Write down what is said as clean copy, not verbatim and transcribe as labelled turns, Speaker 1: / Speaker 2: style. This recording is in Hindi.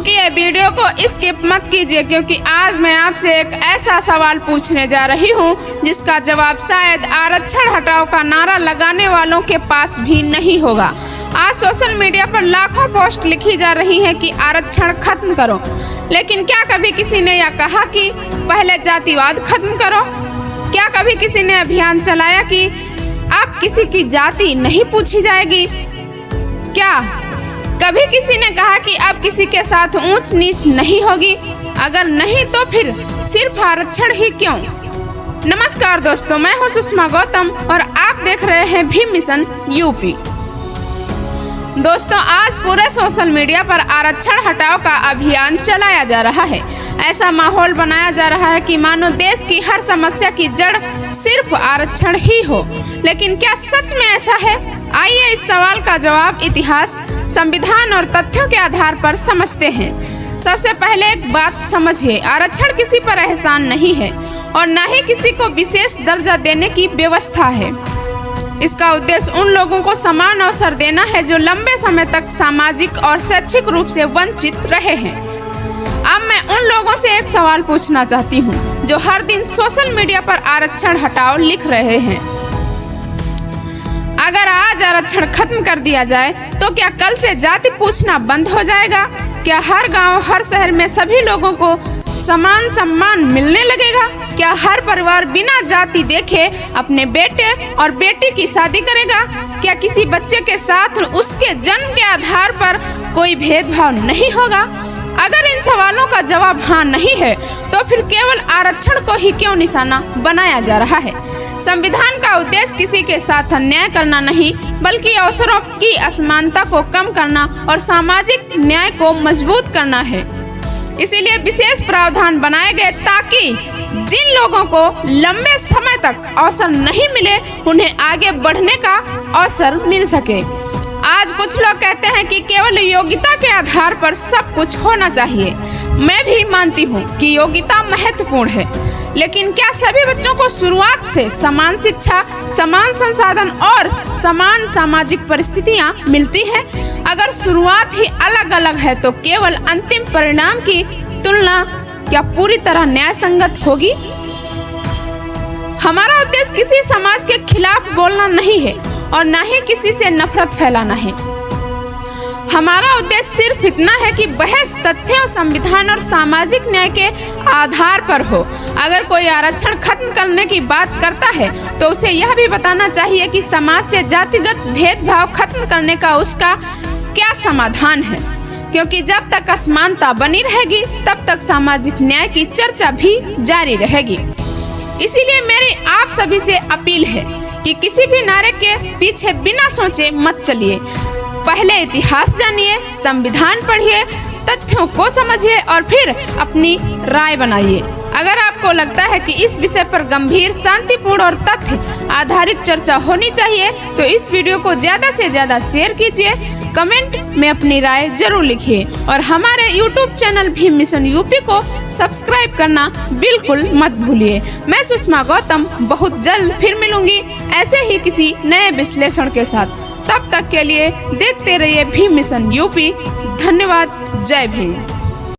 Speaker 1: क्योंकि ये वीडियो को स्किप मत कीजिए, क्योंकि आज मैं आपसे एक ऐसा सवाल पूछने जा रही हूँ जिसका जवाब शायद आरक्षण हटाओ का नारा लगाने वालों के पास भी नहीं होगा। आज सोशल मीडिया पर लाखों पोस्ट लिखी जा रही हैं कि आरक्षण खत्म करो, लेकिन क्या कभी किसी ने यह कहा कि पहले जातिवाद खत्म करो? क्या कभी किसी ने अभियान चलाया कि अब किसी की जाति नहीं पूछी जाएगी? क्या कभी किसी ने कहा कि अब किसी के साथ ऊंच नीच नहीं होगी? अगर नहीं तो फिर सिर्फ आरक्षण ही क्यों? नमस्कार दोस्तों, मैं हूं सुषमा गौतम और आप देख रहे हैं भीम मिशन यूपी। दोस्तों, आज पूरे सोशल मीडिया पर आरक्षण हटाओ का अभियान चलाया जा रहा है। ऐसा माहौल बनाया जा रहा है कि मानो देश की हर समस्या की जड़ सिर्फ आरक्षण ही हो। लेकिन क्या सच में ऐसा है? आइए इस सवाल का जवाब इतिहास, संविधान और तथ्यों के आधार पर समझते हैं। सबसे पहले एक बात समझिए, आरक्षण किसी पर एहसान नहीं है और न ही किसी को विशेष दर्जा देने की व्यवस्था है। इसका उद्देश्य उन लोगों को समान अवसर देना है जो लंबे समय तक सामाजिक और शैक्षिक रूप से वंचित रहे हैं। अब मैं उन लोगों से एक सवाल पूछना चाहती हूँ जो हर दिन सोशल मीडिया पर आरक्षण हटाओ लिख रहे हैं। अगर आज आरक्षण खत्म कर दिया जाए तो क्या कल से जाति पूछना बंद हो जाएगा? क्या हर गांव, हर शहर में सभी लोगों को समान सम्मान मिलने लगेगा? क्या हर परिवार बिना जाति देखे अपने बेटे और बेटी की शादी करेगा? क्या किसी बच्चे के साथ उसके जन्म के आधार पर कोई भेदभाव नहीं होगा? अगर इन सवालों का जवाब हाँ नहीं है तो फिर केवल आरक्षण को ही क्यों निशाना बनाया जा रहा है? संविधान का उद्देश्य किसी के साथ अन्याय करना नहीं, बल्कि अवसरों की असमानता को कम करना और सामाजिक न्याय को मजबूत करना है। इसीलिए विशेष प्रावधान बनाए गए ताकि जिन लोगों को लंबे समय तक अवसर नहीं मिले उन्हें आगे बढ़ने का अवसर मिल सके। आज कुछ लोग कहते हैं कि केवल योग्यता के आधार पर सब कुछ होना चाहिए। मैं भी मानती हूँ कि योग्यता महत्वपूर्ण है, लेकिन क्या सभी बच्चों को शुरुआत से समान शिक्षा, समान संसाधन और समान सामाजिक परिस्थितियाँ मिलती हैं? अगर शुरुआत ही अलग अलग है तो केवल अंतिम परिणाम की तुलना क्या पूरी तरह न्याय संगत होगी? हमारा उद्देश्य किसी समाज के खिलाफ बोलना नहीं है और न ही किसी से नफरत फैलाना है। हमारा उद्देश्य सिर्फ इतना है कि बहस तथ्यों, संविधान और सामाजिक न्याय के आधार पर हो। अगर कोई आरक्षण खत्म करने की बात करता है तो उसे यह भी बताना चाहिए कि समाज से जातिगत भेदभाव खत्म करने का उसका क्या समाधान है, क्योंकि जब तक असमानता बनी रहेगी तब तक सामाजिक न्याय की चर्चा भी जारी रहेगी। इसीलिए मेरी आप सभी से अपील है कि किसी भी नारे के पीछे बिना सोचे मत चलिए। पहले इतिहास जानिए, संविधान पढ़िए, तथ्यों को समझिए और फिर अपनी राय बनाइए। अगर आपको लगता है कि इस विषय पर गंभीर, शांतिपूर्ण और तथ्य आधारित चर्चा होनी चाहिए तो इस वीडियो को ज़्यादा से ज़्यादा शेयर कीजिए, कमेंट में अपनी राय जरूर लिखिए और हमारे YouTube channel Bhim mission UP को सब्सक्राइब करना बिल्कुल मत भूलिए। मैं सुषमा गौतम बहुत जल्द फिर मिलूंगी ऐसे ही किसी नए विश्लेषण के साथ। तब तक के लिए देखते रहिए भीम मिशन यूपी। धन्यवाद। जय भीम।